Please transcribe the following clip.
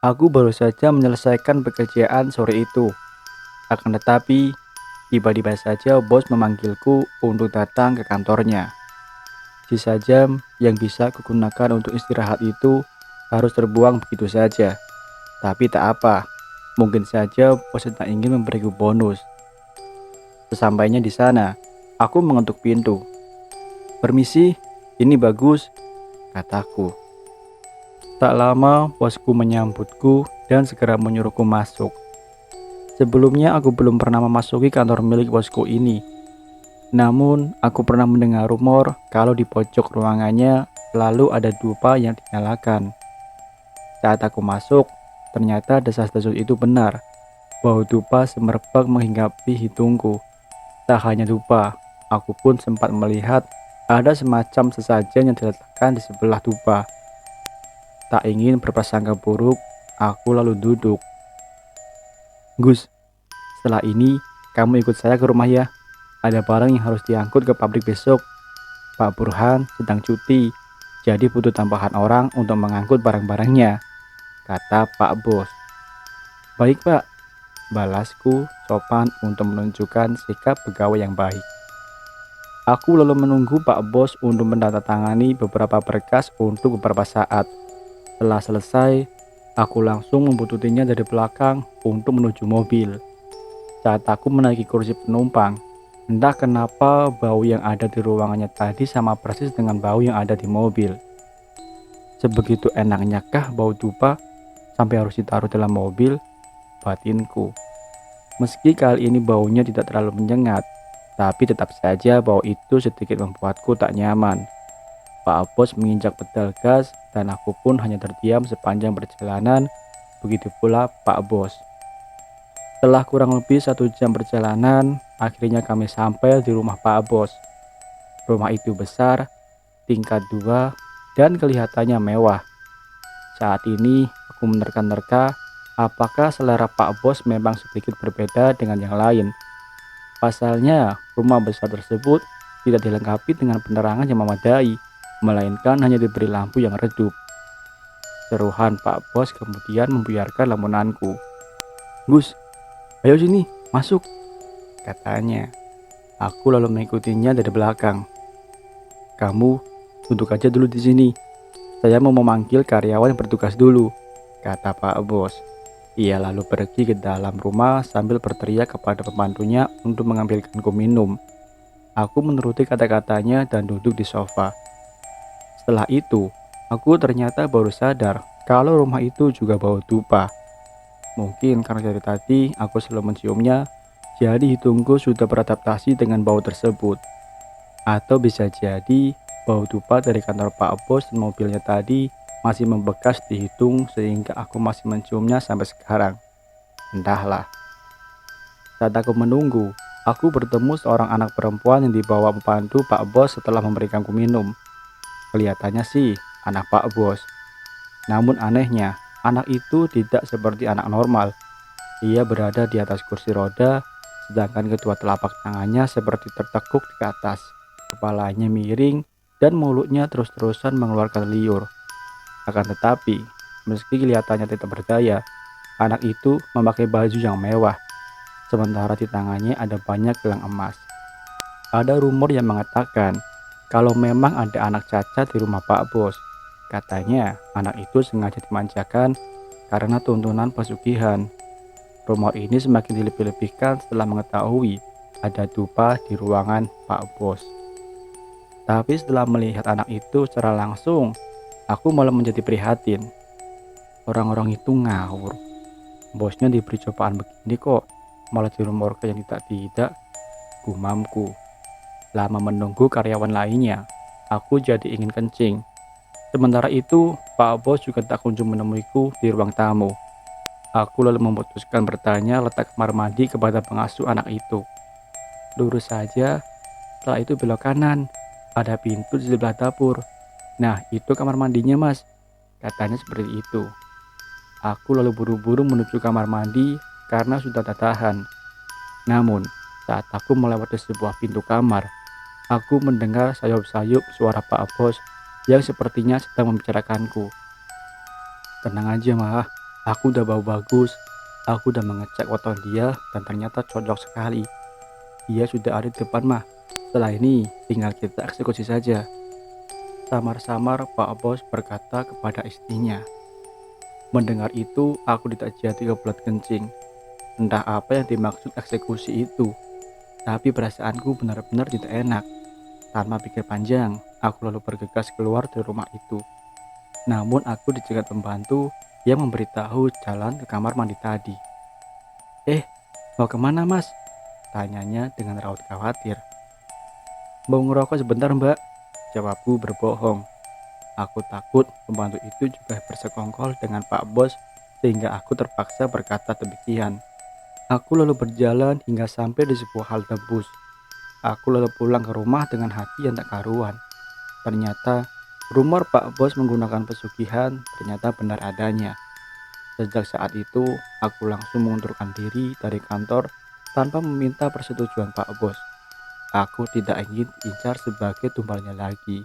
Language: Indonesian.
Aku baru saja menyelesaikan pekerjaan sore itu. Akan tetapi, tiba-tiba saja bos memanggilku untuk datang ke kantornya. Sisa jam yang bisa kugunakan untuk istirahat itu harus terbuang begitu saja. Tapi tak apa, mungkin saja bos sedang ingin memberiku bonus. Sesampainya di sana, aku mengetuk pintu. "Permisi, ini bagus," kataku. Tak lama, bosku menyambutku dan segera menyuruhku masuk. Sebelumnya aku belum pernah memasuki kantor milik bosku ini. Namun, aku pernah mendengar rumor kalau di pojok ruangannya selalu ada dupa yang dinyalakan. Saat aku masuk, ternyata desas-desus itu benar. Bau dupa semerbak menghinggapi hidungku. Tak hanya dupa, aku pun sempat melihat ada semacam sesajen yang diletakkan di sebelah dupa. Tak ingin berprasangka buruk, aku lalu duduk. "Gus, setelah ini kamu ikut saya ke rumah ya. Ada barang yang harus diangkut ke pabrik besok. Pak Burhan sedang cuti, jadi butuh tambahan orang untuk mengangkut barang-barangnya," kata Pak Bos. "Baik Pak," balasku sopan untuk menunjukkan sikap pegawai yang baik. Aku lalu menunggu Pak Bos untuk menandatangani beberapa berkas untuk beberapa saat. Setelah selesai, aku langsung membututinya dari belakang untuk menuju mobil. Saat aku menaiki kursi penumpang, entah kenapa bau yang ada di ruangannya tadi sama persis dengan bau yang ada di mobil. Sebegitu enaknya kah bau dupa sampai harus ditaruh dalam mobil? Batinku. Meski kali ini baunya tidak terlalu menyengat, tapi tetap saja bau itu sedikit membuatku tak nyaman. Pak Bos menginjak pedal gas dan aku pun hanya terdiam sepanjang perjalanan, begitu pula Pak Bos. Setelah kurang lebih 1 jam perjalanan, akhirnya kami sampai di rumah Pak Bos. Rumah itu besar, tingkat 2, dan kelihatannya mewah. Saat ini aku menerka-nerka apakah selera Pak Bos memang sedikit berbeda dengan yang lain. Pasalnya, rumah besar tersebut tidak dilengkapi dengan penerangan yang memadai, melainkan hanya diberi lampu yang redup. Seruhan Pak Bos kemudian membuyarkan lamunanku. "Gus, ayo sini, masuk," katanya. Aku lalu mengikutinya dari belakang. "Kamu duduk aja dulu di sini. Saya mau memanggil karyawan yang bertugas dulu," kata Pak Bos. Ia lalu pergi ke dalam rumah sambil berteriak kepada pembantunya untuk mengambilkanku minum. Aku menuruti kata-katanya dan duduk di sofa. Setelah itu, aku ternyata baru sadar kalau rumah itu juga bau dupa. Mungkin karena dari tadi aku selalu menciumnya, jadi hidungku sudah beradaptasi dengan bau tersebut. Atau bisa jadi bau dupa dari kantor Pak Bos dan mobilnya tadi masih membekas di hidung sehingga aku masih menciumnya sampai sekarang. Entahlah. Saat aku menunggu, aku bertemu seorang anak perempuan yang dibawa pembantu Pak Bos setelah memberikanku minum. Kelihatannya sih anak Pak Bos. Namun anehnya, anak itu tidak seperti anak normal. Ia berada di atas kursi roda, sedangkan kedua telapak tangannya seperti tertekuk ke atas. Kepalanya miring dan mulutnya terus-terusan mengeluarkan liur. Akan tetapi, meski kelihatannya tidak berdaya, anak itu memakai baju yang mewah, sementara di tangannya ada banyak gelang emas. Ada rumor yang mengatakan kalau memang ada anak cacat di rumah Pak Bos. Katanya anak itu sengaja dimanjakan karena tuntunan pesugihan. Rumor ini semakin dilebih-lebihkan setelah mengetahui ada dupa di ruangan Pak Bos. Tapi setelah melihat anak itu secara langsung, aku malah menjadi prihatin. Orang-orang itu ngawur. Bosnya diberi cobaan begini kok, malah dirumorkan yang tidak-tidak, gumamku. Lama menunggu karyawan lainnya, aku jadi ingin kencing. Sementara itu, Pak Bos juga tak kunjung menemuiku di ruang tamu. Aku lalu memutuskan bertanya letak kamar mandi kepada pengasuh anak itu. "Lurus saja, setelah itu belok kanan. Ada pintu di sebelah dapur. Nah, itu kamar mandinya, Mas," katanya seperti itu. Aku lalu buru-buru menuju kamar mandi karena sudah tak tahan. Namun, saat aku melewati sebuah pintu kamar, aku mendengar sayup-sayup suara Pak Bos yang sepertinya sedang membicarakanku. "Tenang aja, Mah. Aku udah bau bagus, aku udah mengecek foto dia dan ternyata cocok sekali. Dia sudah ada di depan mah. Setelah ini tinggal kita eksekusi saja. Samar-samar Pak Bos berkata kepada istrinya. Mendengar itu, aku tidak jadi kebelet kencing. Entah apa yang dimaksud eksekusi itu, tapi perasaanku benar-benar tidak enak. Tanpa pikir panjang, aku lalu bergegas keluar dari rumah itu. Namun aku dicegat pembantu yang memberitahu jalan ke kamar mandi tadi. "Eh, mau kemana mas?" tanyanya dengan raut khawatir. "Mau ngerokok sebentar mbak," jawabku berbohong. Aku takut pembantu itu juga bersekongkol dengan Pak Bos sehingga aku terpaksa berkata demikian. Aku lalu berjalan hingga sampai di sebuah halte bus. Aku lalu pulang ke rumah dengan hati yang tak karuan. Ternyata rumor Pak Bos menggunakan pesugihan ternyata benar adanya. Sejak saat itu, aku langsung mengundurkan diri dari kantor tanpa meminta persetujuan Pak Bos. Aku tidak ingin diincar sebagai tumbalnya lagi.